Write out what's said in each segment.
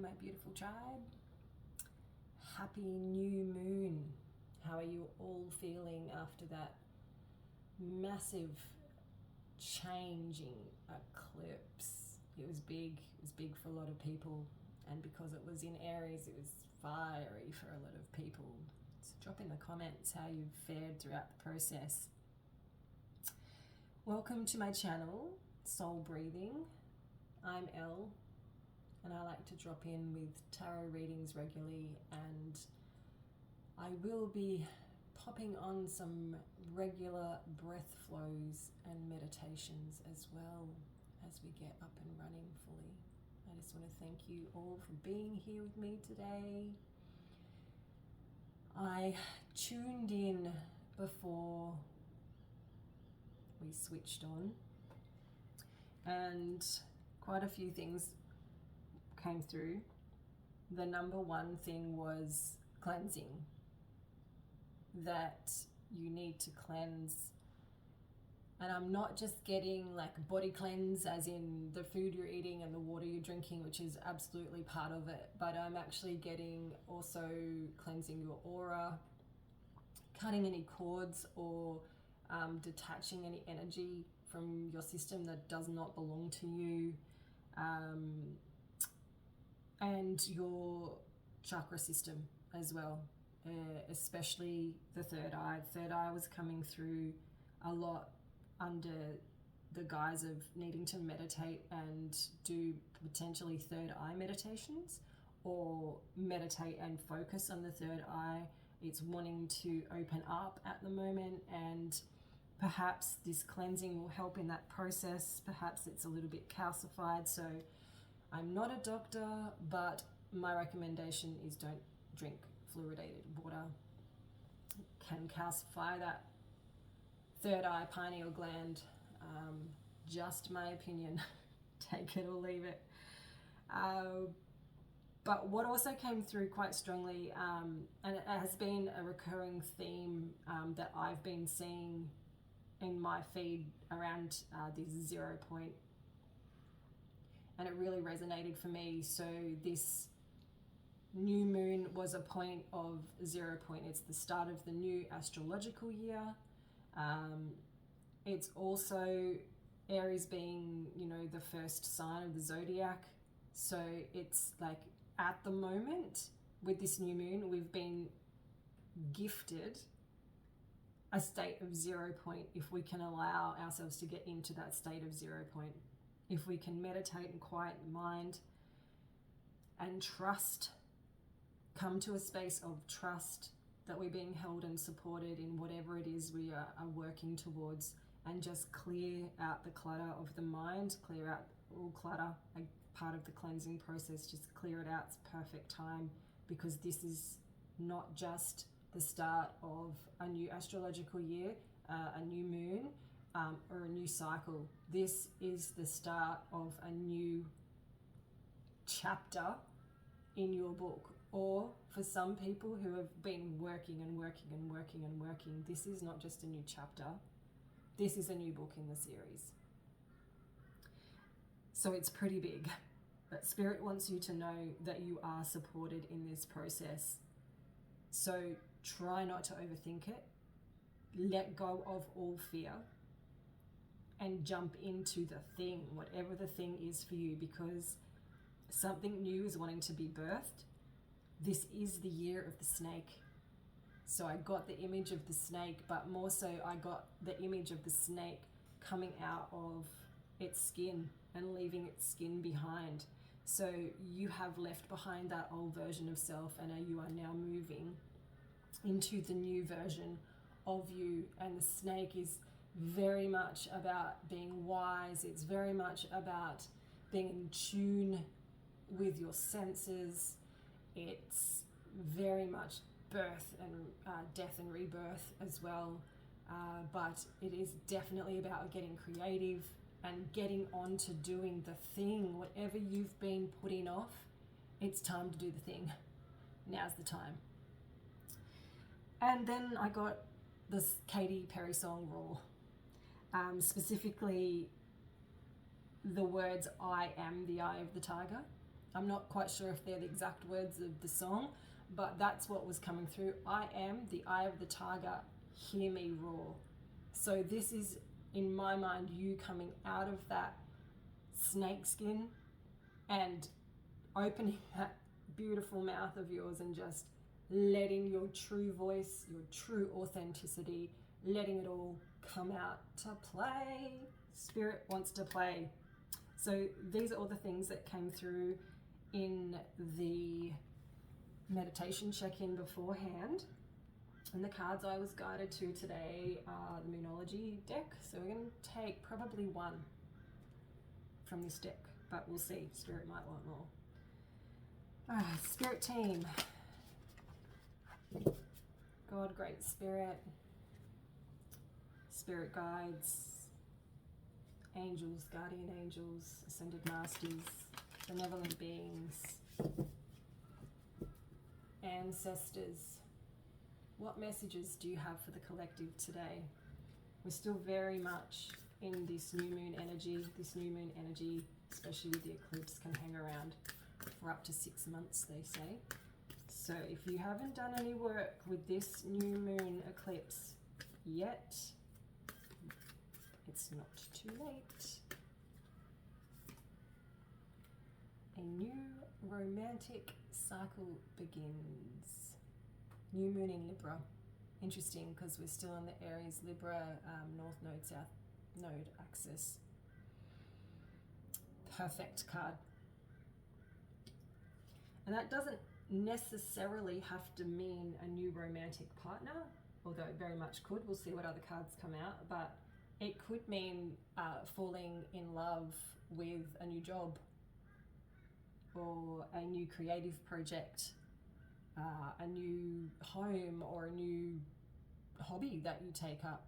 my beautiful tribe. Happy new moon. How are you all feeling after that massive changing eclipse? It was big for a lot of people, and because it was in Aries, it was fiery for a lot of people. So drop in the comments how you've fared throughout the process. Welcome to my channel, Soul Breathing. I'm Elle, and I like to drop in with tarot readings regularly, and I will be popping on some regular breath flows and meditations as well as we get up and running fully. I just want to thank you all for being here with me today. I tuned in before we switched on, and quite a few things came through. The number one thing was cleansing, that you need to cleanse. And I'm not just getting like body cleanse as in the food you're eating and the water you're drinking, which is absolutely part of it, but I'm actually getting also cleansing your aura, cutting any cords or detaching any energy from your system that does not belong to you, and your chakra system as well, especially the third eye. Third eye was coming through a lot under the guise of needing to meditate and do potentially third eye meditations, or meditate and focus on the third eye. It's wanting to open up at the moment, and perhaps this cleansing will help in that process. Perhaps it's a little bit calcified. So I'm not a doctor, but my recommendation is don't drink fluoridated water. It can calcify that third eye pineal gland. Just my opinion. Take it or leave it. But what also came through quite strongly, and it has been a recurring theme that I've been seeing in my feed around this 0 point, and it really resonated for me. So this new moon was a point of 0 point. It's the start of the new astrological year. It's also Aries being, the first sign of the zodiac. So it's like at the moment with this new moon, we've been gifted a state of 0 point if we can allow ourselves to get into that state of 0 point. If we can meditate and quiet the mind and trust, come to a space of trust that we're being held and supported in whatever it is we are working towards, and just clear out the clutter of the mind, clear out all clutter, a part of the cleansing process, just clear it out. It's perfect time, because this is not just the start of a new astrological year, a new moon, or a new cycle. This is the start of a new chapter in your book. Or for some people who have been working, this is not just a new chapter. This is a new book in the series. So it's pretty big. But Spirit wants you to know that you are supported in this process. So try not to overthink it. Let go of all fear and jump into the thing, whatever the thing is for you, because something new is wanting to be birthed. This is the year of the snake. So I got the image of the snake, but more so I got the image of the snake coming out of its skin and leaving its skin behind. So you have left behind that old version of self, and you are now moving into the new version of you. And the snake is very much about being wise. It's very much about being in tune with your senses. It's very much birth and death and rebirth as well. But it is definitely about getting creative and getting on to doing the thing. Whatever you've been putting off, it's time to do the thing. Now's the time. And then I got this Katy Perry song, Raw. Specifically the words, I am the eye of the tiger. I'm not quite sure if they're the exact words of the song, but that's what was coming through. I am the eye of the tiger, hear me roar. So this is, in my mind, you coming out of that snake skin and opening that beautiful mouth of yours and just letting your true voice, your true authenticity, letting it all come out to play. Spirit wants to play. So these are all the things that came through in the meditation check-in beforehand. And the cards I was guided to today are the Moonology deck. So we're going to take probably one from this deck, but we'll see. Spirit might want more. Spirit team. God, Great Spirit. Spirit guides. Angels, guardian angels, ascended masters, benevolent beings, ancestors. What messages do you have for the collective today? We're still very much in this new moon energy. This new moon energy, especially with the eclipse, can hang around for up to 6 months, they say. So if you haven't done any work with this new moon eclipse yet, it's not too late. A new romantic cycle begins. New moon in Libra. Interesting, because we're still in the Aries Libra North Node, South Node axis. Perfect card. And that doesn't necessarily have to mean a new romantic partner, although it very much could. We'll see what other cards come out, but it could mean falling in love with a new job or a new creative project, a new home or a new hobby that you take up.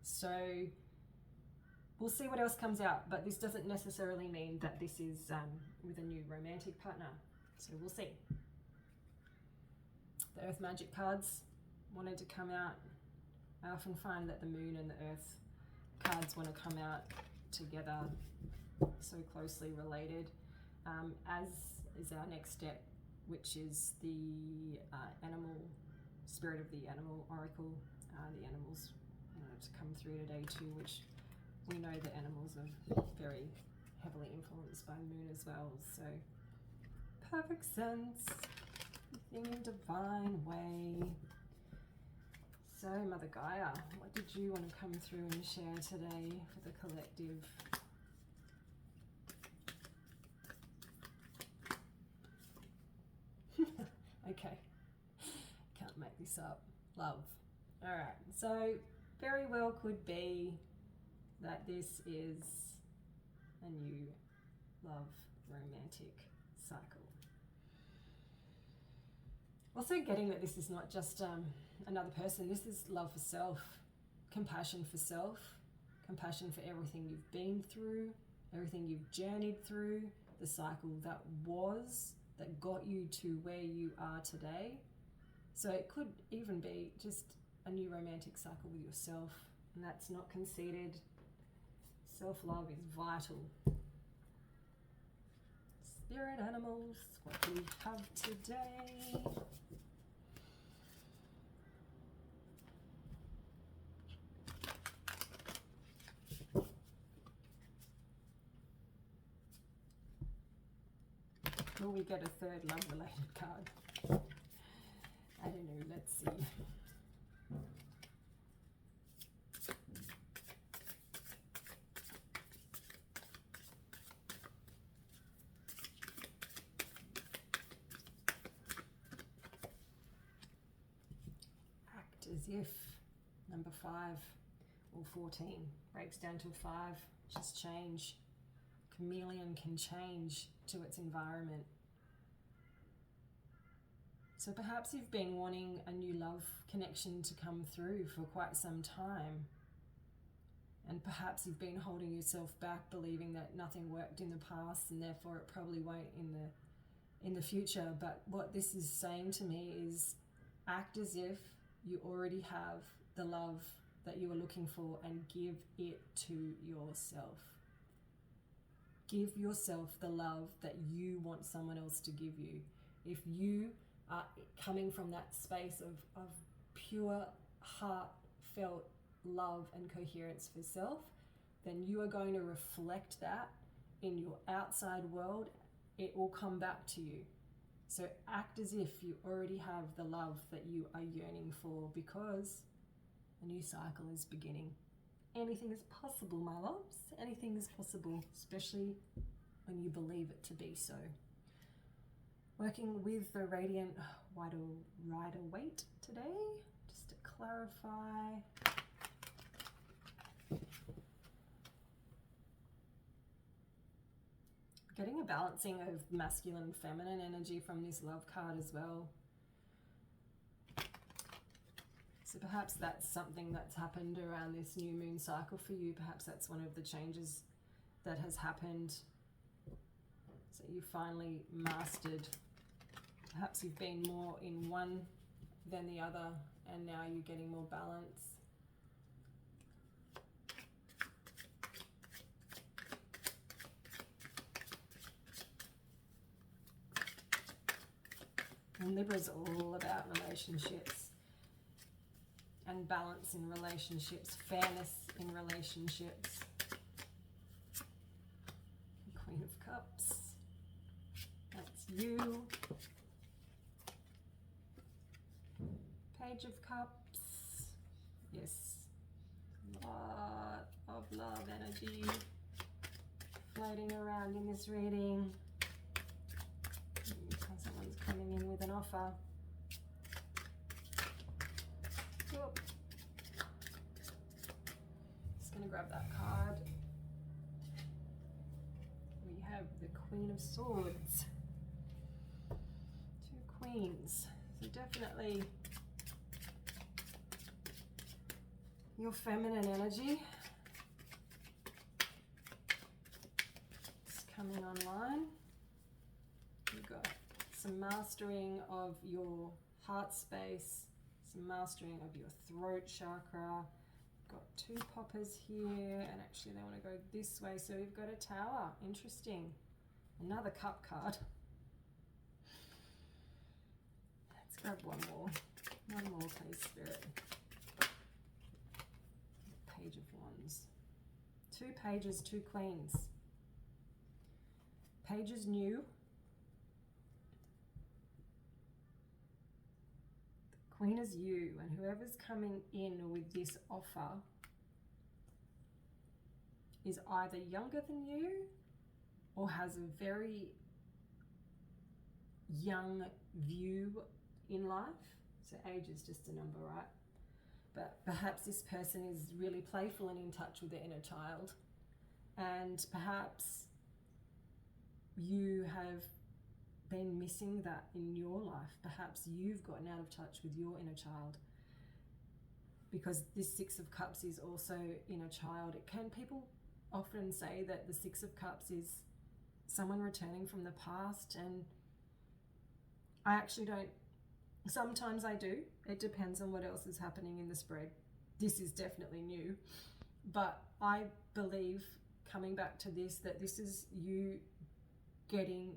So we'll see what else comes out, but this doesn't necessarily mean that this is with a new romantic partner. So we'll see. The Earth Magic cards wanted to come out. I often find that the moon and the earth cards want to come out together, so closely related, as is our next step, which is the animal, spirit of the animal oracle. The animals to come through today too, which we know the animals are very heavily influenced by the moon as well. So perfect sense, in a divine way. So Mother Gaia, what did you want to come through and share today for the collective? Okay, can't make this up. Love. All right, so very well could be that this is a new love romantic cycle. Also getting that this is not just another person. This is love for self, compassion for self, compassion for everything you've been through, everything you've journeyed through, the cycle that was, that got you to where you are today. So it could even be just a new romantic cycle with yourself, and that's not conceited. Self-love is vital. Spirit animals, what do we have today? Will we get a third love-related card? I don't know, let's see. Act as if, number 5 or 14, breaks down to a 5, just change. Chameleon can change to its environment. So perhaps you've been wanting a new love connection to come through for quite some time. And perhaps you've been holding yourself back, believing that nothing worked in the past and therefore it probably won't in the future. But what this is saying to me is act as if you already have the love that you are looking for and give it to yourself. give yourself the love that you want someone else to give you. If you are coming from that space of pure, heartfelt love and coherence for self, then you are going to reflect that in your outside world. It will come back to you. So act as if you already have the love that you are yearning for, because a new cycle is beginning. Anything is possible, my loves. Anything is possible, especially when you believe it to be so. Working with the Radiant Rider Waite today, just to clarify. Getting a balancing of masculine and feminine energy from this love card as well. So perhaps that's something that's happened around this new moon cycle for you. Perhaps that's one of the changes that has happened. So you finally mastered. Perhaps you've been more in one than the other, and now you're getting more balance. And Libra's all about relationships and balance in relationships, fairness in relationships. Queen of Cups, that's you. Page of Cups, yes, lot of love energy floating around in this reading. Someone's coming in with an offer. Oop. Just going to grab that card. We have the Queen of Swords. Two queens. So definitely your feminine energy is coming online. You've got some mastering of your heart space, some mastering of your throat chakra. Got two poppers here, and actually they want to go this way, so we've got a tower. Interesting. Another cup card. Let's grab one more. One more, please, Spirit. Page of Wands. Two pages, two queens. Page is new. Queen is you, and whoever's coming in with this offer is either younger than you or has a very young view in life. So age is just a number, right? But perhaps this person is really playful and in touch with their inner child, and perhaps you have been missing that in your life. Perhaps you've gotten out of touch with your inner child, because this Six of Cups is also inner child. People often say that the Six of Cups is someone returning from the past, and I actually don't. Sometimes I do. It depends on what else is happening in the spread. This is definitely new, but I believe, coming back to this, that this is you getting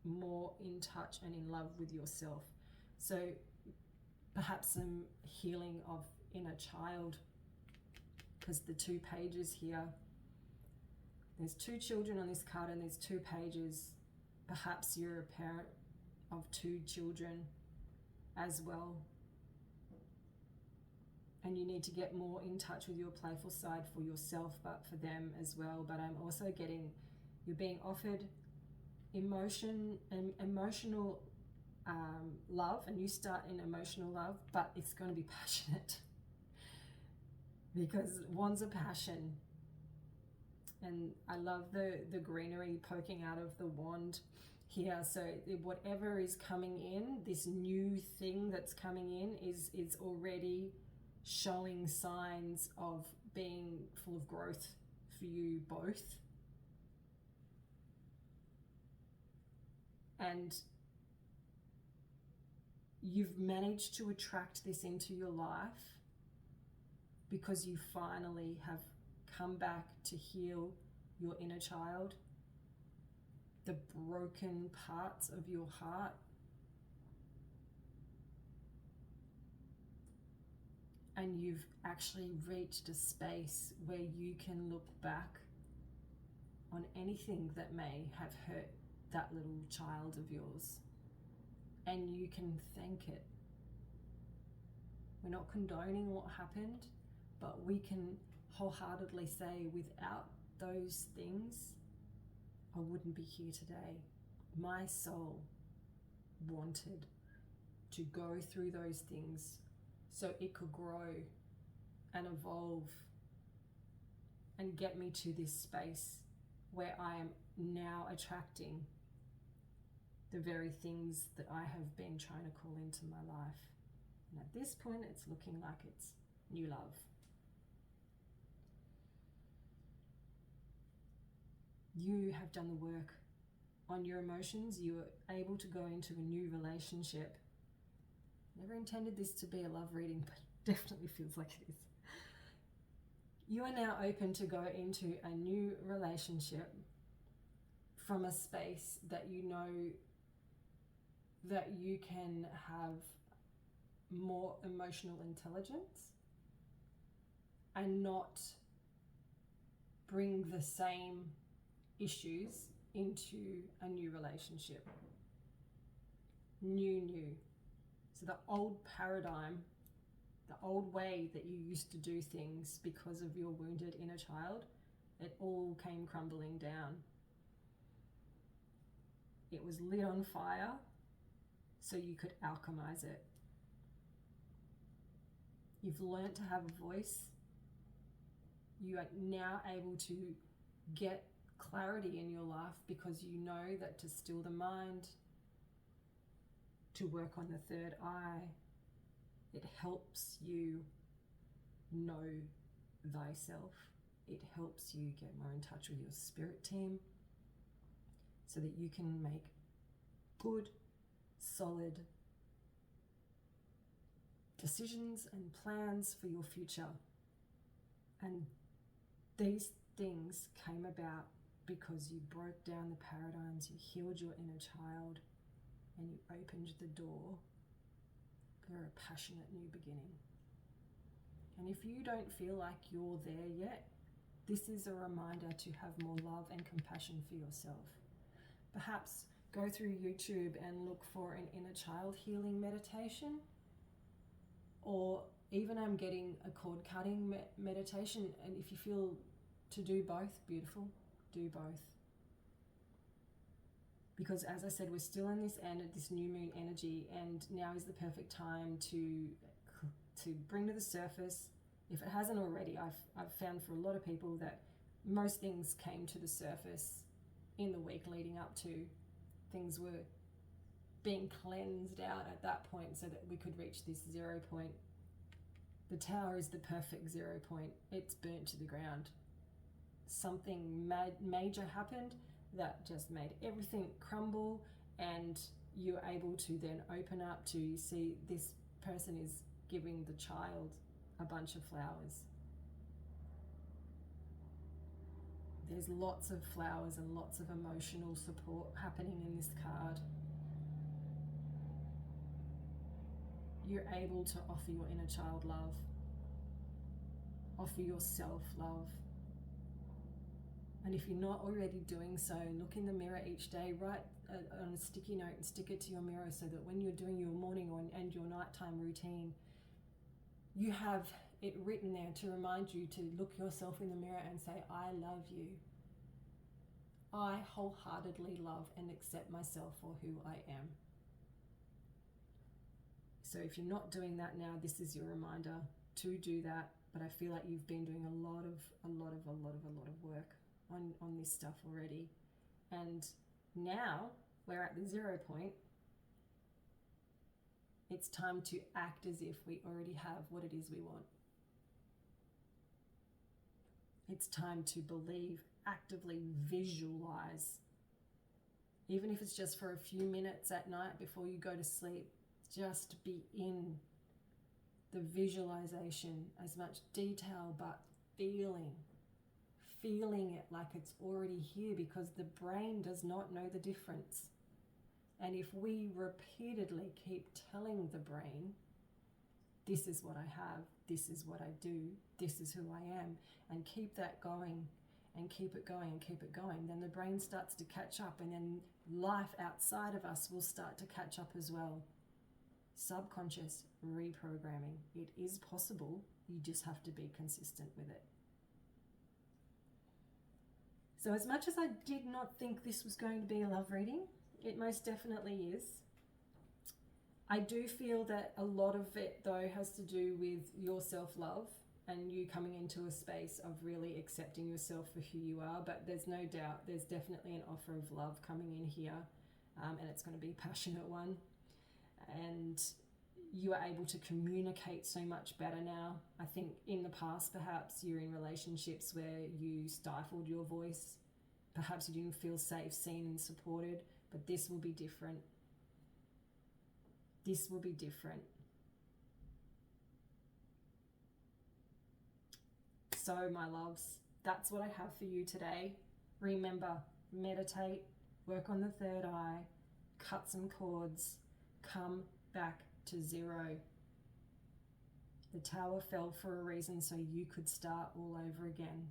more in touch and in love with yourself. So perhaps some healing of inner child, because the two pages here, there's two children on this card and there's two pages. Perhaps you're a parent of two children as well, and you need to get more in touch with your playful side for yourself, but for them as well. But I'm also getting you're being offered emotional love, and you start in emotional love, but it's going to be passionate, because wands are passion. And I love the greenery poking out of the wand here. So whatever is coming in, this new thing that's coming in is already showing signs of being full of growth for you both. And you've managed to attract this into your life because you finally have come back to heal your inner child, the broken parts of your heart, and you've actually reached a space where you can look back on anything that may have hurt that little child of yours, and you can thank it. We're not condoning what happened, but we can wholeheartedly say, without those things, I wouldn't be here today. My soul wanted to go through those things so it could grow and evolve and get me to this space where I am now attracting the very things that I have been trying to call into my life. And at this point, it's looking like it's new love. You have done the work on your emotions. You are able to go into a new relationship. Never intended this to be a love reading, but it definitely feels like it is. You are now open to go into a new relationship from a space that you know that you can have more emotional intelligence and not bring the same issues into a new relationship. New. So the old paradigm, the old way that you used to do things because of your wounded inner child, it all came crumbling down. It was lit on fire so you could alchemize it. You've learned to have a voice. You are now able to get clarity in your life because you know that to still the mind, to work on the third eye, it helps you know thyself. It helps you get more in touch with your spirit team so that you can make good, solid decisions and plans for your future. And these things came about because you broke down the paradigms, you healed your inner child, and you opened the door for a passionate new beginning. And if you don't feel like you're there yet, this is a reminder to have more love and compassion for yourself. Perhaps go through YouTube and look for an inner child healing meditation, or even I'm getting a cord cutting meditation. And if you feel to do both, beautiful, do both. Because as I said, we're still in this new moon energy, and now is the perfect time to bring to the surface. If it hasn't already, I've found for a lot of people that most things came to the surface in the week leading up to. Things were being cleansed out at that point so that we could reach this 0 point. The tower is the perfect 0 point. It's burnt to the ground. Something major happened that just made everything crumble, and you're able to then open up to see this person is giving the child a bunch of flowers. There's lots of flowers and lots of emotional support happening in this card. You're able to offer your inner child love, offer yourself love. And if you're not already doing so, look in the mirror each day, write on a sticky note and stick it to your mirror so that when you're doing your morning and your nighttime routine, you have it written there to remind you to look yourself in the mirror and say, I love you. I wholeheartedly love and accept myself for who I am. So if you're not doing that now, this is your reminder to do that. But I feel like you've been doing a lot of work on this stuff already. And now we're at the 0 point. It's time to act as if we already have what it is we want. It's time to believe, actively visualize. Even if it's just for a few minutes at night before you go to sleep, just be in the visualization, as much detail, but feeling it like it's already here, because the brain does not know the difference. And if we repeatedly keep telling the brain, this is what I have, this is what I do, this is who I am, and keep that going and keep it going and keep it going, then the brain starts to catch up, and then life outside of us will start to catch up as well. Subconscious reprogramming. It is possible. You just have to be consistent with it. So as much as I did not think this was going to be a love reading, it most definitely is. I do feel that a lot of it, though, has to do with your self-love and you coming into a space of really accepting yourself for who you are. But there's no doubt, there's definitely an offer of love coming in here, and it's going to be a passionate one. And you are able to communicate so much better now. I think in the past, perhaps you're in relationships where you stifled your voice. Perhaps you didn't feel safe, seen and supported, but this will be different. This will be different. So my loves, that's what I have for you today. Remember, meditate, work on the third eye, cut some cords, come back to zero. The tower fell for a reason, so you could start all over again.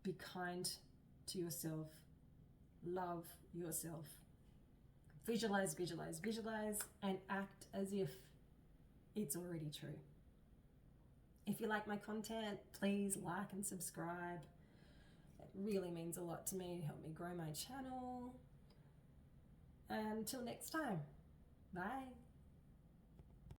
Be kind to yourself. Love yourself. Visualize, visualize, visualize, and act as if it's already true. If you like my content, please like and subscribe. It really means a lot to me to help me grow my channel. Until next time, bye.